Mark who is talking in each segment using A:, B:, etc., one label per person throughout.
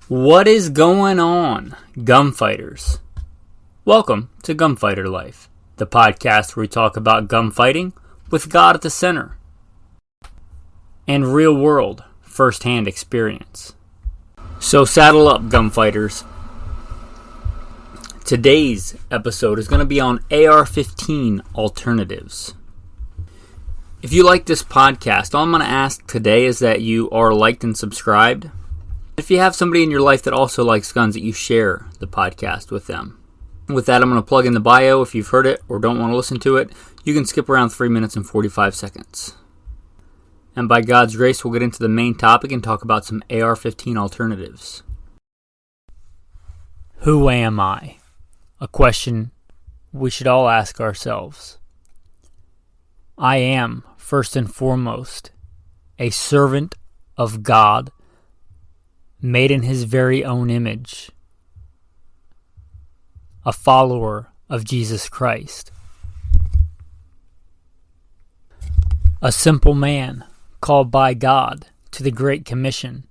A: What is going on, gunfighters? Welcome to Gunfighter Life, the podcast where we talk about gunfighting with God at the center and real-world, first-hand experience. So saddle up, gunfighters. Today's episode is going to be on Ar15 alternatives. If you like this podcast, all I'm going to ask today is that you are liked and subscribed. If you have somebody in your life that also likes guns, that you share the podcast with them. With that, I'm going to plug in the bio. If you've heard it or don't want to listen to it, you can skip around 3 minutes and 45 seconds. And by God's grace, we'll get into the main topic and talk about some AR-15 alternatives. Who am I? A question we should all ask ourselves. I am, first and foremost, a servant of God, made in His very own image, a follower of Jesus Christ, a simple man called by God to the Great Commission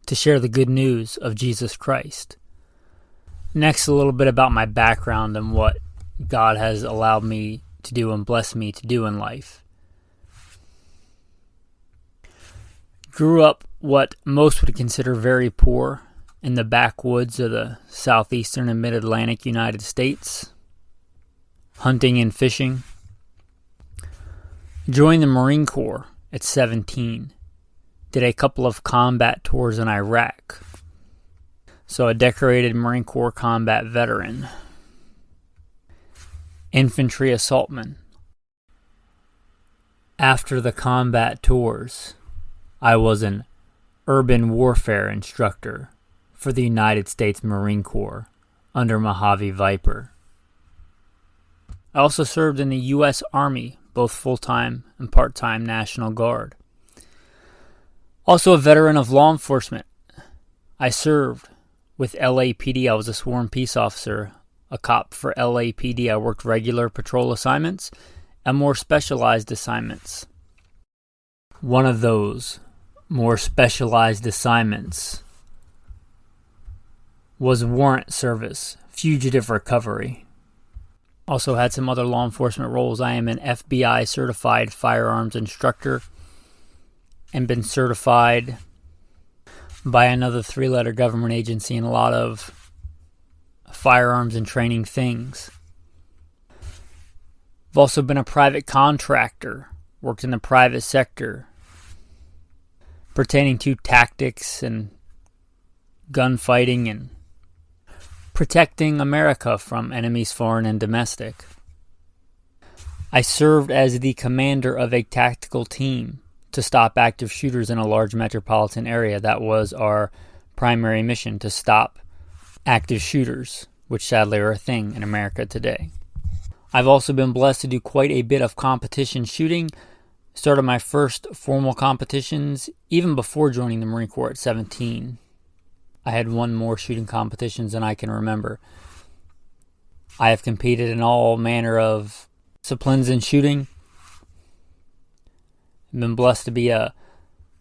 A: to share the good news of Jesus Christ. Next, a little bit about my background and what God has allowed me to do and blessed me to do in life. Grew up what most would consider very poor in the backwoods of the southeastern and mid-Atlantic United States, hunting and fishing. Joined the Marine Corps at 17. Did a couple of combat tours in Iraq. So a decorated Marine Corps combat veteran. Infantry assaultman. After the combat tours, I was an urban warfare instructor for the United States Marine Corps under Mojave Viper. I also served in the U.S. Army, both full-time and part-time National Guard. Also a veteran of law enforcement. I served with LAPD. I was a sworn peace officer, a cop for LAPD. I worked regular patrol assignments and more specialized assignments. One of those more specialized assignments was warrant service, fugitive recovery. Also had some other law enforcement roles. I am an FBI certified firearms instructor and been certified by another 3-letter government agency in a lot of firearms and training things. I've also been a private contractor, worked in the private sector, pertaining to tactics and gunfighting and protecting America from enemies foreign and domestic. I served as the commander of a tactical team to stop active shooters in a large metropolitan area. That was our primary mission, to stop active shooters, which sadly are a thing in America today. I've also been blessed to do quite a bit of competition shooting. Started my first formal competitions even before joining the Marine Corps at 17. I had won more shooting competitions than I can remember. I have competed in all manner of disciplines in shooting. I've been blessed to be a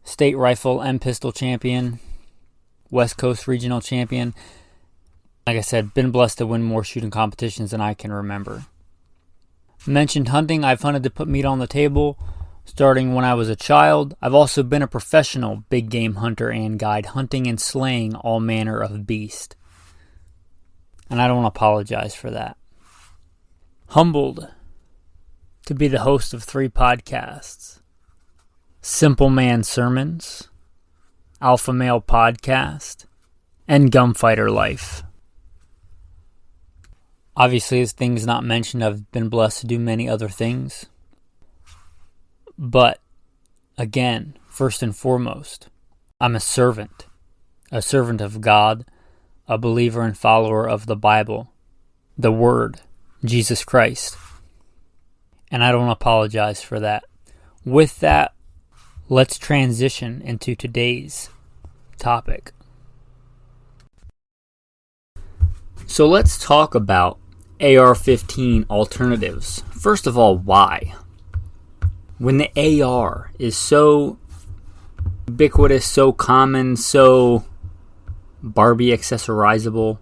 A: state rifle and pistol champion, West Coast regional champion. Like I said, been blessed to win more shooting competitions than I can remember. Mentioned hunting. I've hunted to put meat on the table starting when I was a child. I've also been a professional big game hunter and guide, hunting and slaying all manner of beast. And I don't apologize for that. Humbled to be the host of 3 podcasts. Simple Man Sermons, Alpha Male Podcast, and Gunfighter Life. Obviously, as things not mentioned, I've been blessed to do many other things. But, again, first and foremost, I'm a servant of God, a believer and follower of the Bible, the Word, Jesus Christ. And I don't apologize for that. With that, let's transition into today's topic. So let's talk about AR-15 alternatives. First of all, why? When the AR is so ubiquitous, so common, so Barbie accessorizable.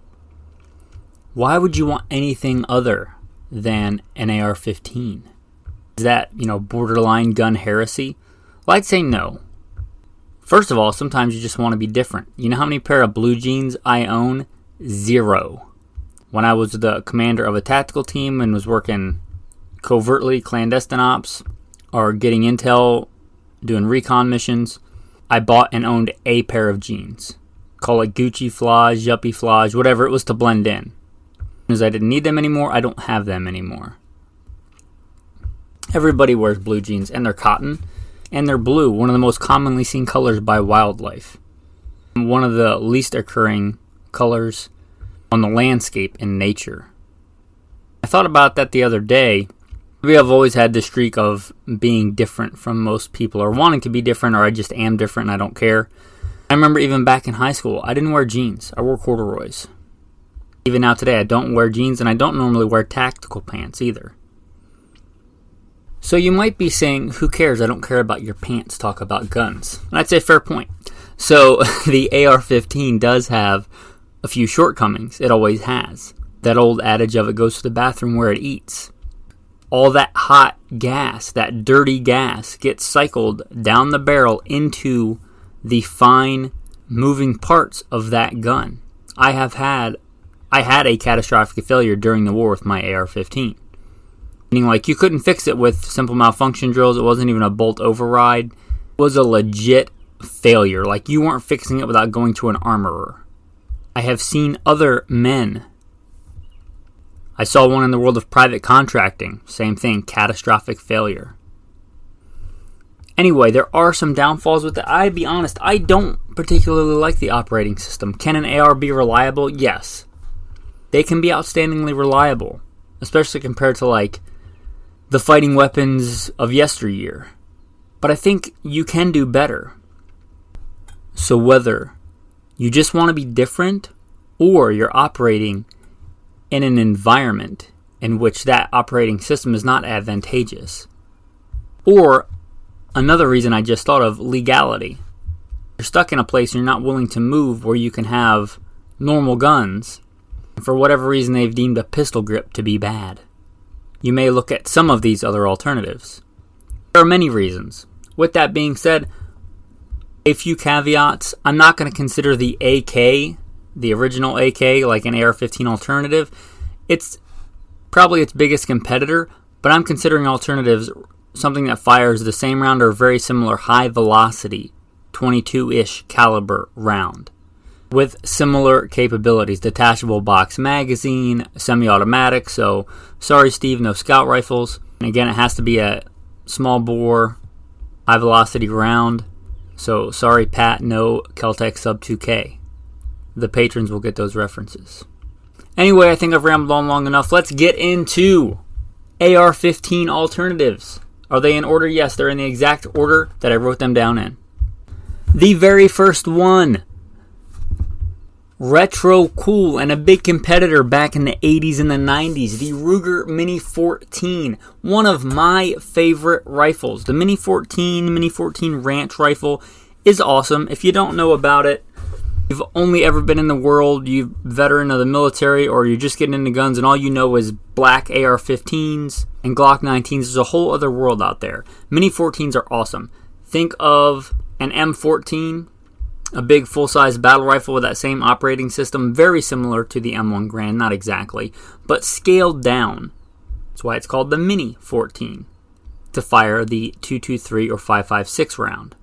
A: Why would you want anything other than an AR-15? Is that, borderline gun heresy? Well, I'd say no. First of all, sometimes you just want to be different. You know how many pair of blue jeans I own? 0. When I was the commander of a tactical team and was working covertly, clandestine ops, or getting intel, doing recon missions, I bought and owned a pair of jeans. Call it Gucci Flage, Yuppie Flage, whatever it was to blend in. As I didn't need them anymore, I don't have them anymore. Everybody wears blue jeans, and they're cotton, and they're blue, one of the most commonly seen colors by wildlife. One of the least occurring colors on the landscape in nature. I thought about that the other day. Maybe I've always had this streak of being different from most people, or wanting to be different, or I just am different and I don't care. I remember even back in high school, I didn't wear jeans. I wore corduroys. Even now today, I don't wear jeans, and I don't normally wear tactical pants either. So you might be saying, who cares? I don't care about your pants. Talk about guns. And I'd say fair point. So the AR-15 does have a few shortcomings. It always has. That old adage of it goes to the bathroom where it eats. All that hot gas, that dirty gas, gets cycled down the barrel into the fine moving parts of that gun. I had a catastrophic failure during the war with my AR-15. Meaning, like, you couldn't fix it with simple malfunction drills. It wasn't even a bolt override. It was a legit failure. Like, you weren't fixing it without going to an armorer. I have seen other men. I saw one in the world of private contracting. Same thing, catastrophic failure. Anyway, there are some downfalls with it. I'd be honest, I don't particularly like the operating system. Can an AR be reliable? Yes. They can be outstandingly reliable, especially compared to, like, the fighting weapons of yesteryear. But I think you can do better. So whether you just want to be different, or you're operating in an environment in which that operating system is not advantageous, or another reason I just thought of, legality. You're stuck in a place and you're not willing to move where you can have normal guns. For whatever reason, they've deemed a pistol grip to be bad. You may look at some of these other alternatives. There are many reasons. With that being said, a few caveats. I'm not going to consider the AK, the original AK, like an AR-15 alternative. It's probably its biggest competitor, but I'm considering alternatives something that fires the same round or very similar high velocity, 22-ish caliber round, with similar capabilities. Detachable box magazine, semi-automatic, so sorry Steve, no scout rifles. And again, it has to be a small bore, high velocity round, so sorry Pat, no Kel-Tec sub 2K. The patrons will get those references. Anyway, I think I've rambled on long enough. Let's get into AR-15 alternatives. Are they in order? Yes, they're in the exact order that I wrote them down in. The very first one, retro cool and a big competitor back in the 80s and the 90s, the Ruger Mini 14, one of my favorite rifles. The Mini 14 Ranch rifle is awesome. If you don't know about it, you've only ever been in the world, you're a veteran of the military, or you're just getting into guns and all you know is black AR-15s and Glock 19s. There's a whole other world out there. Mini 14s are awesome. Think of an M14, a big full-size battle rifle with that same operating system, very similar to the M1 Garand, not exactly, but scaled down. That's why it's called the Mini 14, to fire the .223 or .556 round.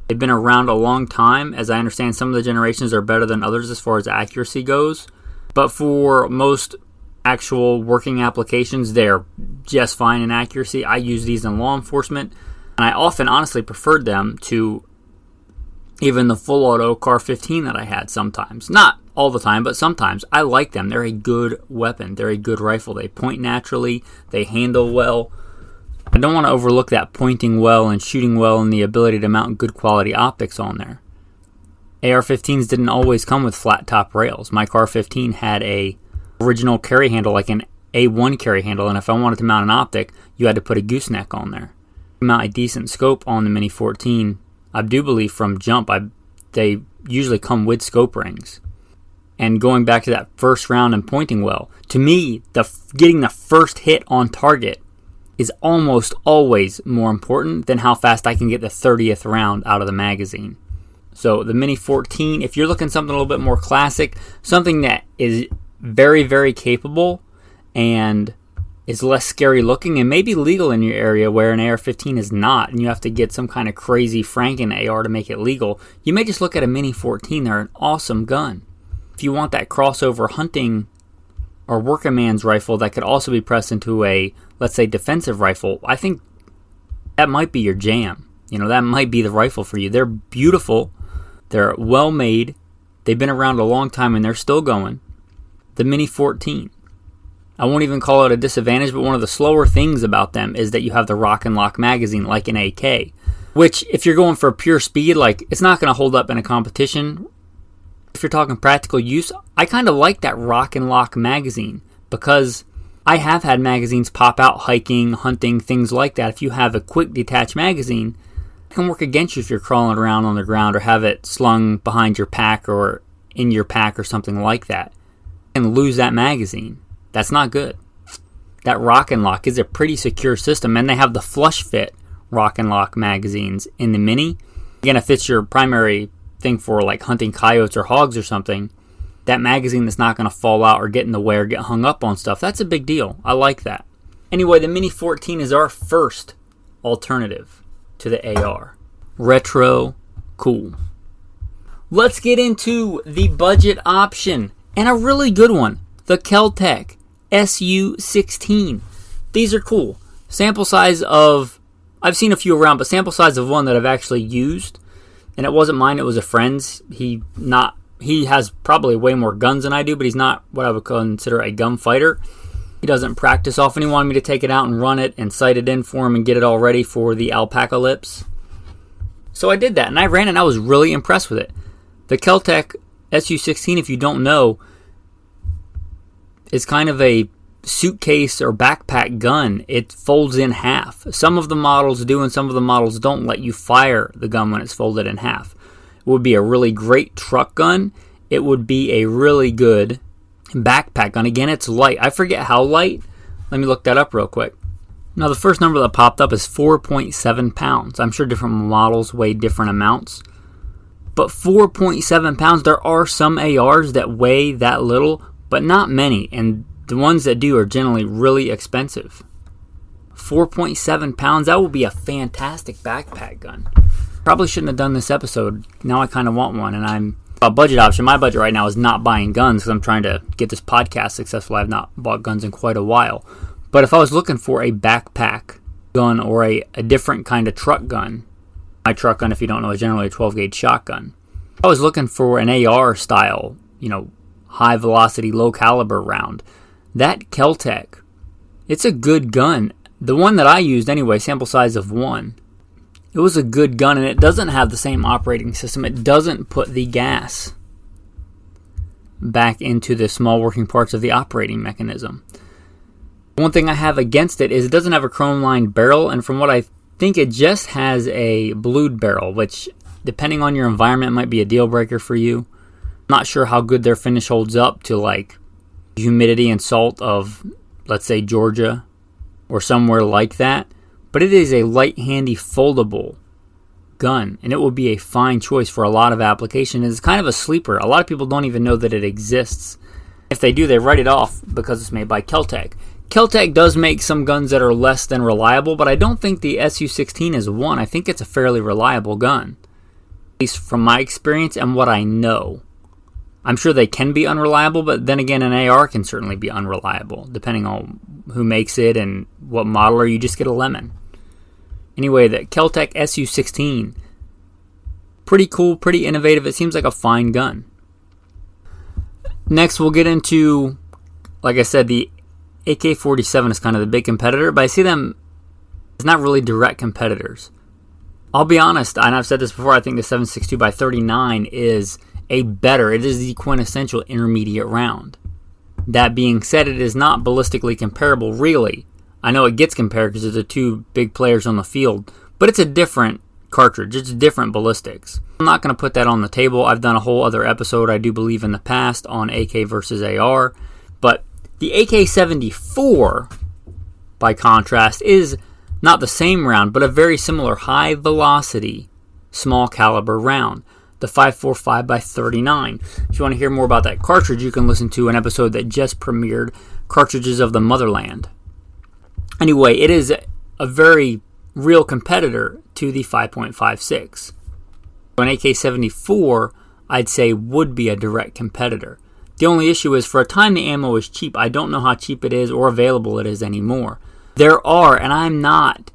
A: They've been around a long time. As I understand, some of the generations are better than others as far as accuracy goes. But for most actual working applications, they're just fine in accuracy. I use these in law enforcement, and I often honestly preferred them to even the full auto Ar15 that I had sometimes. Not all the time, but sometimes. I like them. They're a good weapon. They're a good rifle. They point naturally. They handle well. I don't want to overlook that pointing well and shooting well and the ability to mount good quality optics on there. AR-15s didn't always come with flat top rails. My Ar15 had a original carry handle, like an A1 carry handle, and if I wanted to mount an optic, you had to put a gooseneck on there. To mount a decent scope on the Mini 14, I do believe from jump, they usually come with scope rings. and going back to that first round and pointing well, to me, getting the first hit on target is almost always more important than how fast I can get the 30th round out of the magazine. So the Mini 14, if you're looking something a little bit more classic, something that is very, very capable and is less scary looking and maybe legal in your area where an AR-15 is not, and you have to get some kind of crazy Franken AR to make it legal, you may just look at a Mini 14. They're an awesome gun. If you want that crossover hunting or working man's rifle that could also be pressed into a, let's say, defensive rifle, I think that might be your jam. That might be the rifle for you. They're beautiful. They're well made. They've been around a long time and they're still going. The Mini 14. I won't even call it a disadvantage, but one of the slower things about them is that you have the Rock and Lock magazine like an AK, which if you're going for pure speed, like, it's not going to hold up in a competition. If you're talking practical use, I kind of like that Rock and Lock magazine because I have had magazines pop out hiking, hunting, things like that. If you have a quick detached magazine, it can work against you if you're crawling around on the ground or have it slung behind your pack or in your pack or something like that. You can lose that magazine. That's not good. That Rock and Lock is a pretty secure system, and they have the flush fit Rock and Lock magazines in the Mini. Again, if it's your primary thing for like hunting coyotes or hogs or something, that magazine that's not going to fall out or get in the way or get hung up on stuff, that's a big deal. I like that. Anyway, the Mini 14 is our first alternative to the AR. Retro, cool. Let's get into the budget option, and a really good one, the Kel-Tec SU-16. These are cool. Sample size of, I've seen a few around, but sample size of one that I've actually used, and it wasn't mine, it was a friend's. He has probably way more guns than I do, but he's not what I would consider a gunfighter. He doesn't practice often. He wanted me to take it out and run it and sight it in for him and get it all ready for the alpaca lips. So I did that, and I ran it, and I was really impressed with it. The Kel-Tec SU-16, if you don't know, is kind of a suitcase or backpack gun. It folds in half. Some of the models do and some of the models don't let you fire the gun when it's folded in half. It would be a really great truck gun. It would be a really good backpack gun. Again, it's light. I forget how light. Let me look that up real quick. Now, the first number that popped up is 4.7 pounds. I'm sure different models weigh different amounts. But 4.7 pounds, there are some ARs that weigh that little, but not many, and the ones that do are generally really expensive. 4.7 pounds, that will be a fantastic backpack gun. Probably shouldn't have done this episode. Now I kind of want one, and I'm a budget option. My budget right now is not buying guns because I'm trying to get this podcast successful. I've not bought guns in quite a while. But if I was looking for a backpack gun or a different kind of truck gun, my truck gun, if you don't know, is generally a 12-gauge shotgun. If I was looking for an AR style, high velocity, low caliber round, that Kel-Tec, it's a good gun. The one that I used anyway, sample size of 1, it was a good gun, and it doesn't have the same operating system. It doesn't put the gas back into the small working parts of the operating mechanism. One thing I have against it is it doesn't have a chrome lined barrel, and from what I think, it just has a blued barrel, which depending on your environment might be a deal breaker for you. Not sure how good their finish holds up to like humidity and salt of, let's say, Georgia or somewhere like that. But it is a light, handy, foldable gun, and it will be a fine choice for a lot of applications. It's kind of a sleeper. A lot of people don't even know that it exists. If they do, they write it off because it's made by Kel-Tec. Kel-Tec does make some guns that are less than reliable, but I don't think the SU-16 is one. I think it's a fairly reliable gun, at least from my experience and what I know. I'm sure they can be unreliable, but then again, an AR can certainly be unreliable, depending on who makes it and what model, or you just get a lemon. Anyway, the Kel-Tec SU-16, pretty cool, pretty innovative. It seems like a fine gun. Next, we'll get into, like I said, the AK-47 is kind of the big competitor, but I see them as not really direct competitors. I'll be honest, and I've said this before, I think the 7.62x39 is it is the quintessential intermediate round. That being said, it is not ballistically comparable, really. I know it gets compared because there's the two big players on the field, but it's a different cartridge. It's different ballistics. I'm not going to put that on the table. I've done a whole other episode, I do believe, in the past on AK versus AR. But the AK-74, by contrast, is not the same round, but a very similar high velocity, small caliber round. The 5.45 by 39. If you want to hear more about that cartridge, you can listen to an episode that just premiered, Cartridges of the Motherland. Anyway, it is a very real competitor to the 5.56. An AK-74, I'd say, would be a direct competitor. The only issue is, for a time the ammo is cheap. I don't know how cheap it is or available it is anymore. There are, and I'm not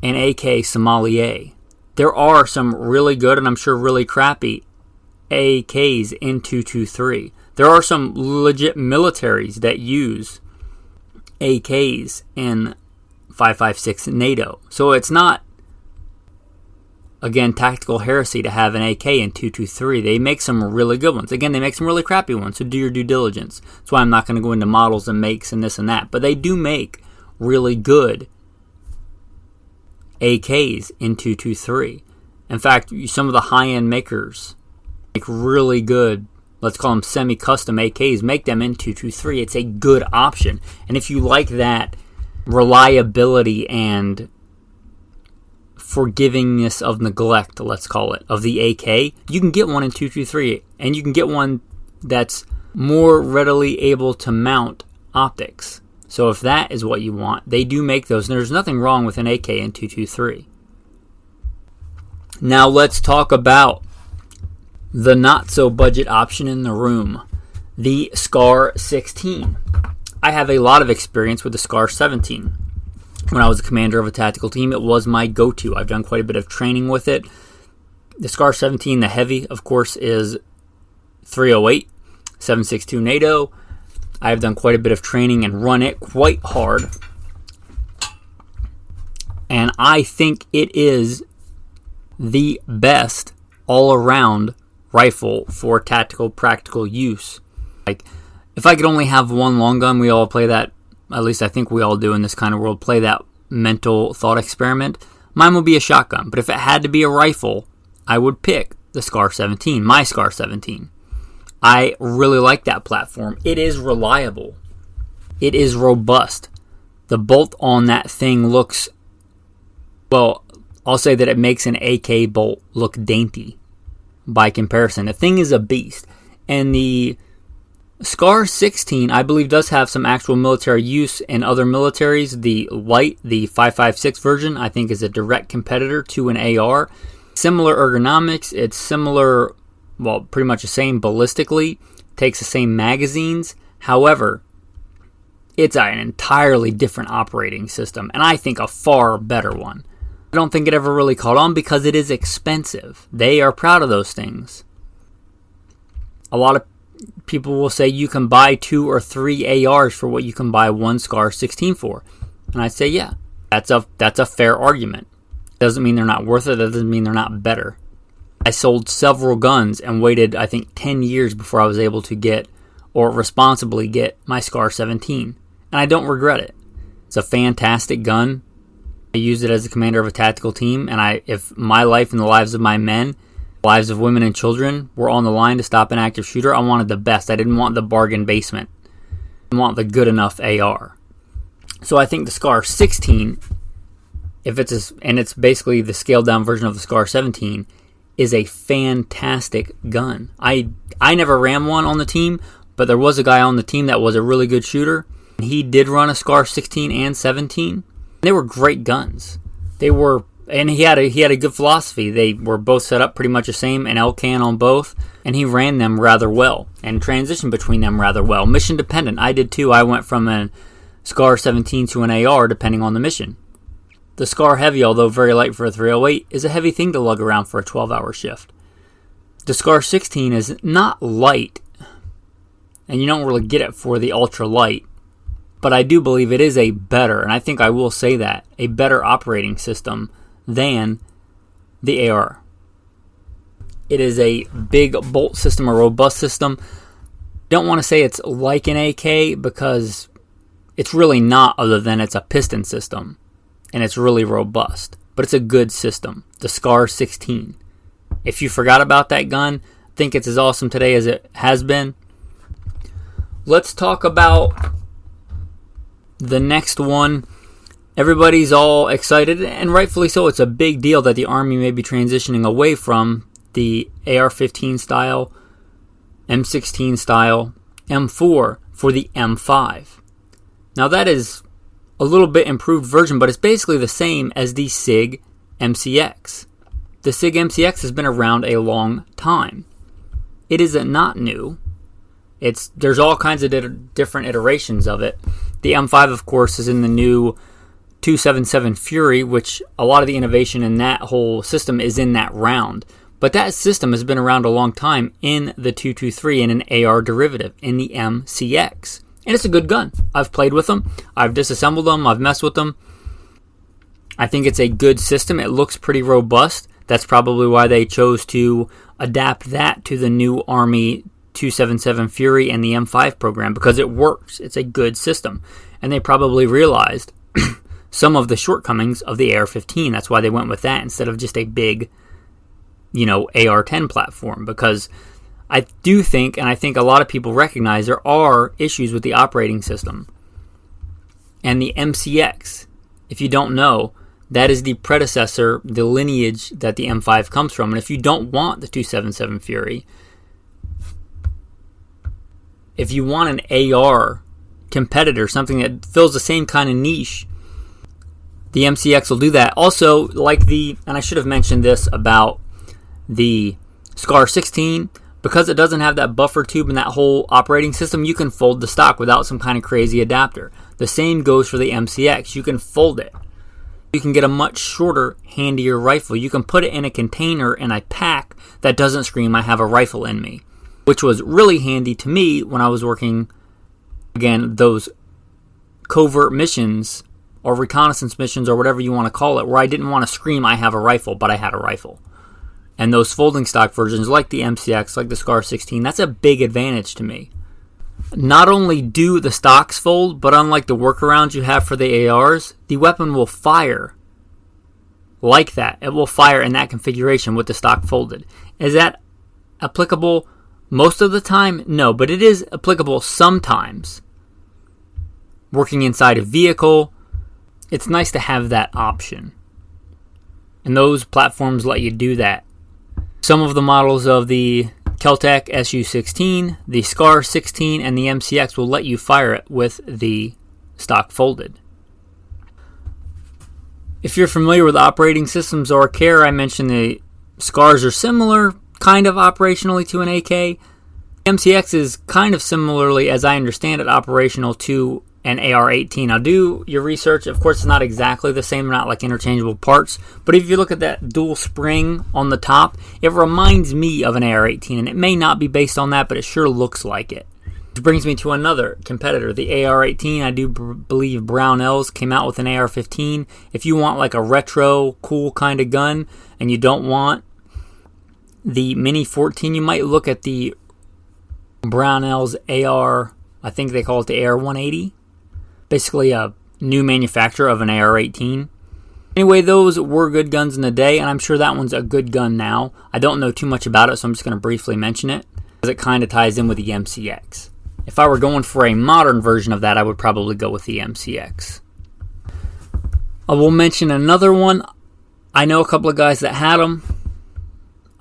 A: an AK sommelier, there are some really good, and I'm sure really crappy, AKs in 223. There are some legit militaries that use AKs in 5.56 NATO. So it's not, again, tactical heresy to have an AK in 223. They make some really good ones. Again, they make some really crappy ones, so do your due diligence. That's why I'm not going to go into models and makes and this and that. But they do make really good AKs in 223. In fact, some of the high-end makers make really good, let's call them semi-custom AKs, make them in 223. It's a good option. And if you like that reliability and forgivingness of neglect, let's call it, of the AK, you can get one in 223, and you can get one that's more readily able to mount optics. So if that is what you want, they do make those, and there's nothing wrong with an AK in 223. Now let's talk about the not-so-budget option in the room, the SCAR 16. I have a lot of experience with the SCAR 17. When I was a commander of a tactical team, it was my go-to. I've done quite a bit of training with it. The SCAR 17, the heavy, of course, is 308, 7.62 NATO. I have done quite a bit of training and run it quite hard. And I think it is the best all-around rifle for tactical, practical use. Like, if I could only have one long gun, we all play that, at least I think we all do in this kind of world, play that mental thought experiment. Mine would be a shotgun. But if it had to be a rifle, I would pick the SCAR 17, my SCAR 17. I really like that platform. It is reliable. It is robust. The bolt on that thing looks, well, I'll say that it makes an AK bolt look dainty by comparison. The thing is a beast. And the SCAR 16, I believe, does have some actual military use in other militaries. The light, the 5.56 version, I think is a direct competitor to an AR. Similar ergonomics. It's similar, well, pretty much the same ballistically. Takes the same magazines. However, it's an entirely different operating system, and I think a far better one. I don't think it ever really caught on because it is expensive. They are proud of those things. A lot of people will say you can buy 2 or 3 ARs for what you can buy one SCAR 16 for. And I say, yeah, that's a fair argument. Doesn't mean they're not worth it. That doesn't mean they're not better. I sold several guns and waited, I think, 10 years before I was able to get, or responsibly get, my SCAR 17. And I don't regret it. It's a fantastic gun. I used it as a commander of a tactical team, and if my life and the lives of my men, lives of women and children were on the line to stop an active shooter, I wanted the best. I didn't want the bargain basement. I want the good enough AR. So I think the SCAR 16, and it's basically the scaled down version of the SCAR 17, is a fantastic gun. I never ran one on the team, but there was a guy on the team that was a really good shooter. He did run a SCAR 16 and 17. They were great guns. And he had a good philosophy. They were both set up pretty much the same, an L-can on both, and he ran them rather well and transitioned between them rather well. Mission dependent. I did too. I went from a SCAR 17 to an AR depending on the mission. The SCAR Heavy, although very light for a 308, is a heavy thing to lug around for a 12-hour shift. The SCAR 16 is not light, and you don't really get it for the ultra light. But I do believe it is a better, and I think I will say that, a better operating system than the AR. It is a big bolt system, a robust system. Don't want to say it's like an AK because it's really not, other than it's a piston system, and it's really robust. but it's a good system. The Ar15. If you forgot about that gun, think it's as awesome today as it has been. Let's talk about the next one. Everybody's all excited, and rightfully so. It's a big deal that the Army may be transitioning away from the AR-15 style, M16 style, M4 for the M5. Now that is a little bit improved version, but it's basically the same as the SIG MCX. The SIG MCX has been around a long time. It is not new. There's all kinds of different iterations of it. The M5, of course, is in the new 277 Fury, which a lot of the innovation in that whole system is in that round. But that system has been around a long time in the 223 in an AR derivative, in the MCX. And it's a good gun. I've played with them. I've disassembled them. I've messed with them. I think it's a good system. It looks pretty robust. That's probably why they chose to adapt that to the new Army 277 Fury and the M5 program, because it works. It's a good system. And they probably realized some of the shortcomings of the AR-15. That's why they went with that instead of just a big, AR-10 platform. Because I do think, and I think a lot of people recognize, there are issues with the operating system. And the MCX, if you don't know, that is the predecessor, the lineage that the M5 comes from. And if you don't want the 277 Fury, if you want an AR competitor, something that fills the same kind of niche, the MCX will do that. Also, and I should have mentioned this about the Ar15, because it doesn't have that buffer tube and that whole operating system, you can fold the stock without some kind of crazy adapter. The same goes for the MCX. You can fold it. You can get a much shorter, handier rifle. You can put it in a container and a pack that doesn't scream, "I have a rifle in me," which was really handy to me when I was working, again, those covert missions or reconnaissance missions or whatever you want to call it, where I didn't want to scream, "I have a rifle," but I had a rifle. And those folding stock versions, like the MCX, like the Ar15, that's a big advantage to me. Not only do the stocks fold, but unlike the workarounds you have for the ARs, the weapon will fire like that. It will fire in that configuration with the stock folded. Is that applicable most of the time? No, but it is applicable sometimes. Working inside a vehicle, it's nice to have that option. And those platforms let you do that. Some of the models of the Keltec SU-16, the Ar15, and the MCX will let you fire it with the stock folded. If you're familiar with operating systems or care, I mentioned the SCARs are similar, kind of operationally, to an AK. MCX is kind of similarly, as I understand it, operational to an AR-18. Now do your research. Of course, it's not exactly the same, not like interchangeable parts, but if you look at that dual spring on the top, it reminds me of an AR-18, and it may not be based on that, but it sure looks like it. Which brings me to another competitor, the AR-18. I do believe Brownells came out with an AR-15. If you want like a retro, cool kind of gun, and you don't want the Mini 14, you might look at the Brownells AR, I think they call it the AR-180. Basically a new manufacturer of an AR-18. Anyway, those were good guns in the day, and I'm sure that one's a good gun now. I don't know too much about it, so I'm just going to briefly mention it, because it kind of ties in with the MCX. If I were going for a modern version of that, I would probably go with the MCX. I will mention another one. I know a couple of guys that had them.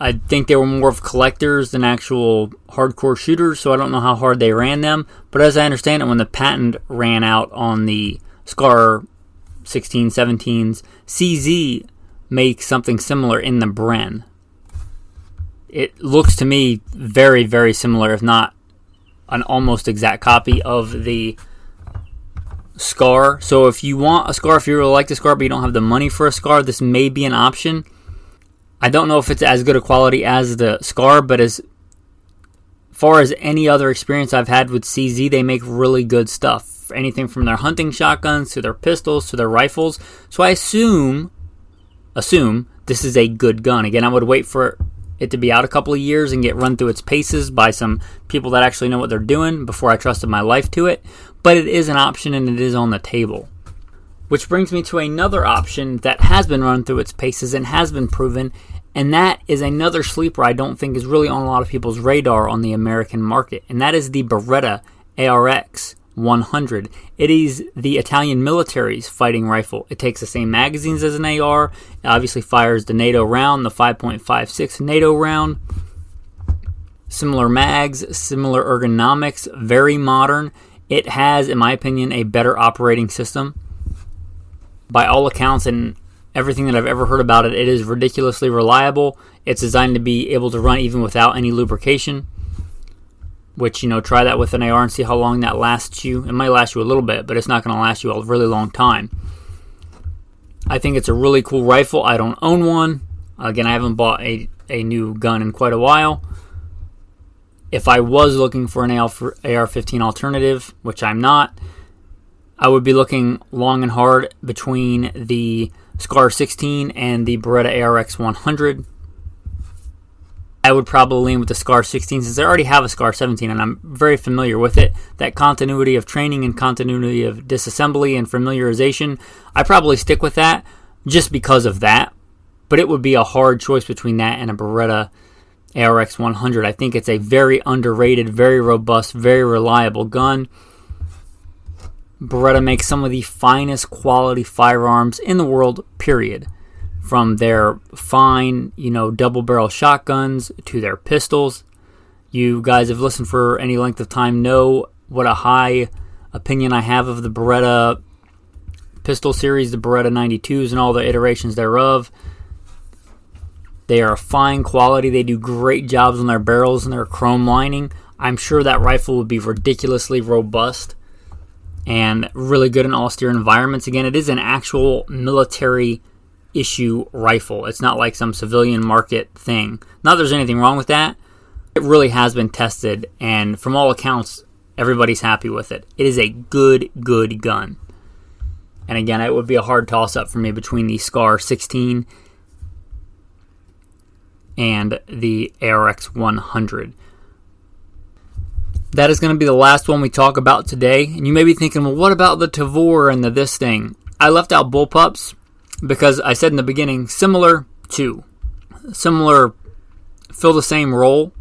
A: I think they were more of collectors than actual hardcore shooters, so I don't know how hard they ran them. But as I understand it, when the patent ran out on the Ar 16, 17s, CZ makes something similar in the Bren. It looks to me very, very similar, if not an almost exact copy of the Scar. So if you want a Scar, if you really like the Scar but you don't have the money for a Scar, this may be an option. I don't know if it's as good a quality as the Scar, but as far as any other experience I've had with CZ, they make really good stuff. Anything from their hunting shotguns to their pistols to their rifles. So I assume this is a good gun. Again, I would wait for it to be out a couple of years and get run through its paces by some people that actually know what they're doing before I trusted my life to it. But it is an option and it is on the table. Which brings me to another option that has been run through its paces and has been proven, and that is another sleeper I don't think is really on a lot of people's radar on the American market, and that is the Beretta ARX-100. It is the Italian military's fighting rifle. It takes the same magazines as an AR. It obviously fires the NATO round, the 5.56 NATO round. Similar mags, similar ergonomics, very modern. It has, in my opinion, a better operating system. By all accounts and everything that I've ever heard about it, it is ridiculously reliable. It's designed to be able to run even without any lubrication. Which, try that with an AR and see how long that lasts you. It might last you a little bit, but it's not going to last you a really long time. I think it's a really cool rifle. I don't own one. Again, I haven't bought a new gun in quite a while. If I was looking for an AR-15 alternative, which I'm not, I would be looking long and hard between the SCAR 16 and the Beretta ARX-100. I would probably lean with the SCAR 16 since I already have a SCAR 17 and I'm very familiar with it. That continuity of training and continuity of disassembly and familiarization, I probably stick with that just because of that. But it would be a hard choice between that and a Beretta ARX-100. I think it's a very underrated, very robust, very reliable gun. Beretta makes some of the finest quality firearms in the world, period. From their fine, double barrel shotguns to their pistols. You guys have listened for any length of time know what a high opinion I have of the Beretta pistol series, the Beretta 92s and all the iterations thereof. They are fine quality. They do great jobs on their barrels and their chrome lining. I'm sure that rifle would be ridiculously robust and really good in austere environments. Again, it is an actual military issue rifle. It's not like some civilian market thing. Not that there's anything wrong with that. It really has been tested, and from all accounts, everybody's happy with it. It is a good gun. And again, it would be a hard toss-up for me between the SCAR 16 and the ARX-100. That is going to be the last one we talk about today. And you may be thinking, well, what about the Tavor and the this thing? I left out bullpups because I said in the beginning, similar, fill the same role.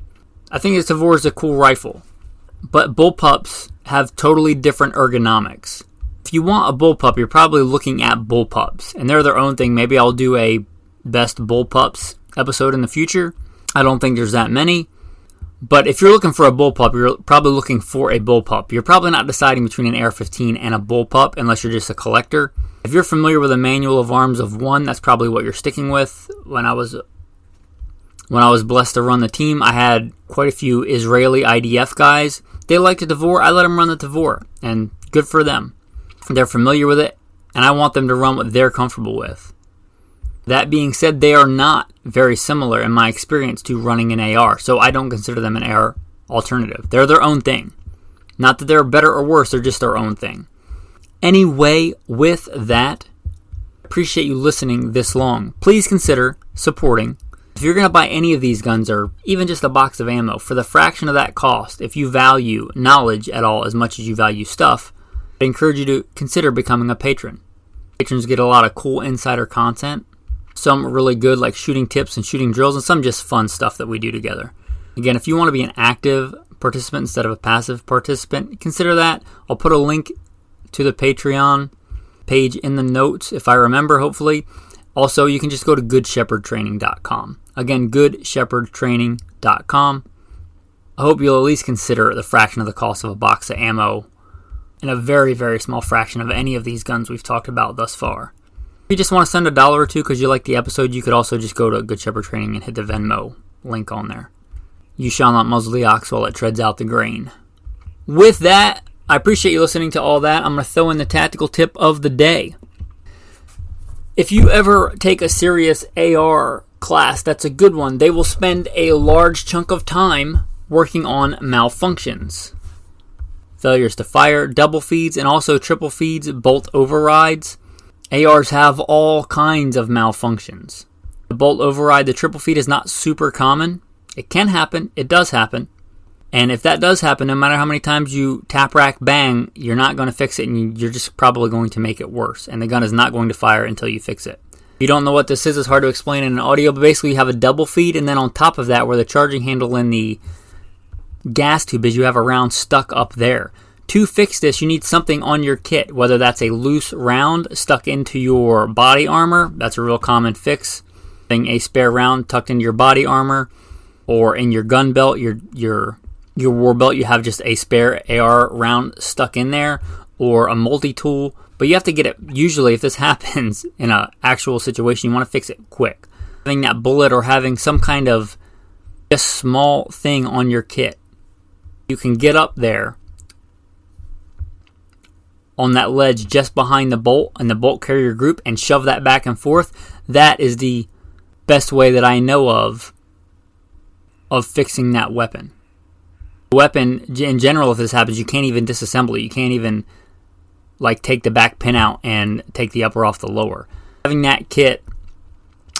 A: I think the Tavor is a cool rifle. But bullpups have totally different ergonomics. If you want a bullpup, you're probably looking at bullpups. And they're their own thing. Maybe I'll do a best bullpups episode in the future. I don't think there's that many. But if you're looking for a bullpup, you're probably looking for a bullpup. You're probably not deciding between an AR-15 and a bullpup unless you're just a collector. If you're familiar with a manual of arms of one, that's probably what you're sticking with. When I was blessed to run the team, I had quite a few Israeli IDF guys. They liked the Tavor. I let them run the Tavor, and good for them. They're familiar with it, and I want them to run what they're comfortable with. That being said, they are not very similar in my experience to running an AR, so I don't consider them an AR alternative. They're their own thing. Not that they're better or worse, they're just their own thing. Anyway, with that, appreciate you listening this long. Please consider supporting. If you're going to buy any of these guns or even just a box of ammo, for the fraction of that cost, if you value knowledge at all as much as you value stuff, I encourage you to consider becoming a patron. Patrons get a lot of cool insider content. Some really good like shooting tips and shooting drills, and some just fun stuff that we do together. Again, if you want to be an active participant instead of a passive participant, consider that. I'll put a link to the Patreon page in the notes if I remember, hopefully. Also, you can just go to goodshepherdtraining.com. Again, goodshepherdtraining.com. I hope you'll at least consider the fraction of the cost of a box of ammo and a very, very small fraction of any of these guns we've talked about thus far. If you just want to send $1 or $2 because you like the episode, you could also just go to Good Shepherd Training and hit the Venmo link on there. You shall not muzzle the ox while it treads out the grain. With that, I appreciate you listening to all that. I'm going to throw in the tactical tip of the day. If you ever take a serious AR class, that's a good one. They will spend a large chunk of time working on malfunctions. Failures to fire, double feeds, and also triple feeds, bolt overrides. ARs have all kinds of malfunctions. The bolt override, the triple feed is not super common. It can happen. It does happen. And if that does happen, no matter how many times you tap, rack, bang, you're not going to fix it, and you're just probably going to make it worse. And the gun is not going to fire until you fix it. If you don't know what this is, it's hard to explain in an audio, but basically you have a double feed, and then on top of that, where the charging handle and the gas tube is, you have a round stuck up there. To fix this, you need something on your kit, whether that's a loose round stuck into your body armor. That's a real common fix. A spare round tucked into your body armor, or in your gun belt, your war belt, you have just a spare AR round stuck in there, or a multi-tool. But you have to get it, usually if this happens in an actual situation, you want to fix it quick. Having that bullet or having some kind of just small thing on your kit, you can get up there on that ledge just behind the bolt and the bolt carrier group and shove that back and forth. That is the best way that I know of fixing that weapon. The weapon, in general, if this happens, you can't even disassemble it. You can't even take the back pin out and take the upper off the lower. Having that kit,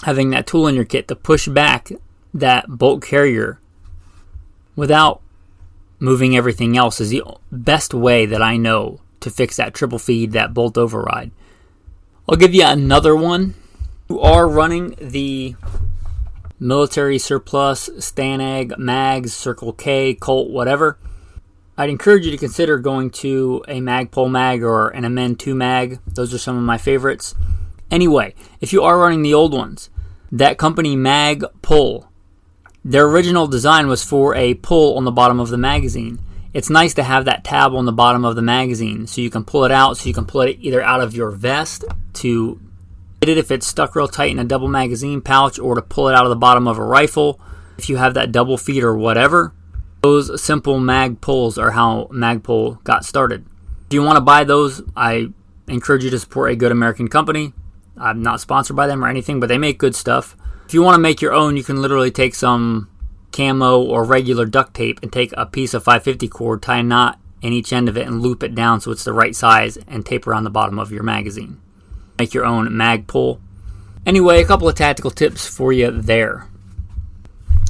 A: having that tool in your kit to push back that bolt carrier without moving everything else is the best way that I know to fix that triple feed, that bolt override. I'll give you another one. You are running the military surplus, Stanag, Mags, Circle K, Colt, whatever. I'd encourage you to consider going to a Magpul mag or an Amen 2 mag. Those are some of my favorites. Anyway, if you are running the old ones, that company Magpul, their original design was for a pull on the bottom of the magazine. It's nice to have that tab on the bottom of the magazine so you can pull it out, so you can pull it either out of your vest to get it if it's stuck real tight in a double magazine pouch, or to pull it out of the bottom of a rifle if you have that double feed or whatever. Those simple mag pulls are how Magpul got started. If you want to buy those, I encourage you to support a good American company. I'm not sponsored by them or anything, but they make good stuff. If you want to make your own, you can literally take some camo or regular duct tape and take a piece of 550 cord, tie a knot in each end of it, and loop it down so it's the right size, and tape around the bottom of your magazine. Make your own Magpul. Anyway, a couple of tactical tips for you there.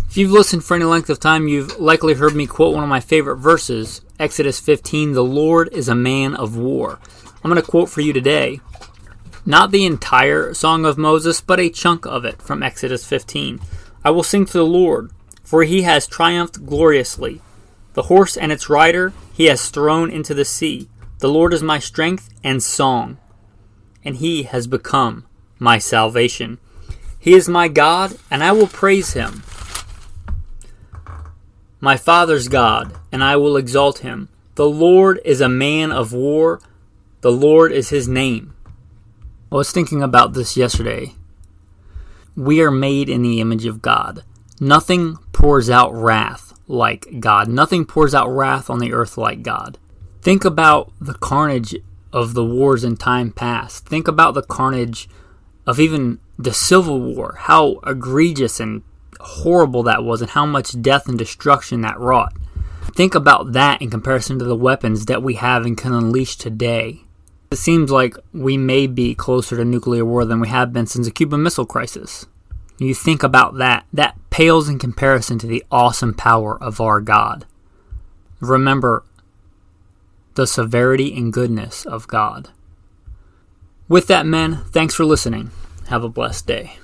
A: If you've listened for any length of time, you've likely heard me quote one of my favorite verses, Exodus 15, "The Lord is a man of war." I'm going to quote for you today, not the entire Song of Moses, but a chunk of it from Exodus 15. "I will sing to the Lord, for he has triumphed gloriously. The horse and its rider he has thrown into the sea. The Lord is my strength and song, and he has become my salvation. He is my God, and I will praise him. My father's God, and I will exalt him. The Lord is a man of war. The Lord is his name." I was thinking about this yesterday. We are made in the image of God. Nothing pours out wrath like God. Nothing pours out wrath on the earth like God. Think about the carnage of the wars in time past. Think about the carnage of even the Civil War, how egregious and horrible that was, and how much death and destruction that wrought. Think about that in comparison to the weapons that we have and can unleash today. It seems like we may be closer to nuclear war than we have been since the Cuban Missile Crisis. You think about that. That pales in comparison to the awesome power of our God. Remember the severity and goodness of God. With that, men, thanks for listening. Have a blessed day.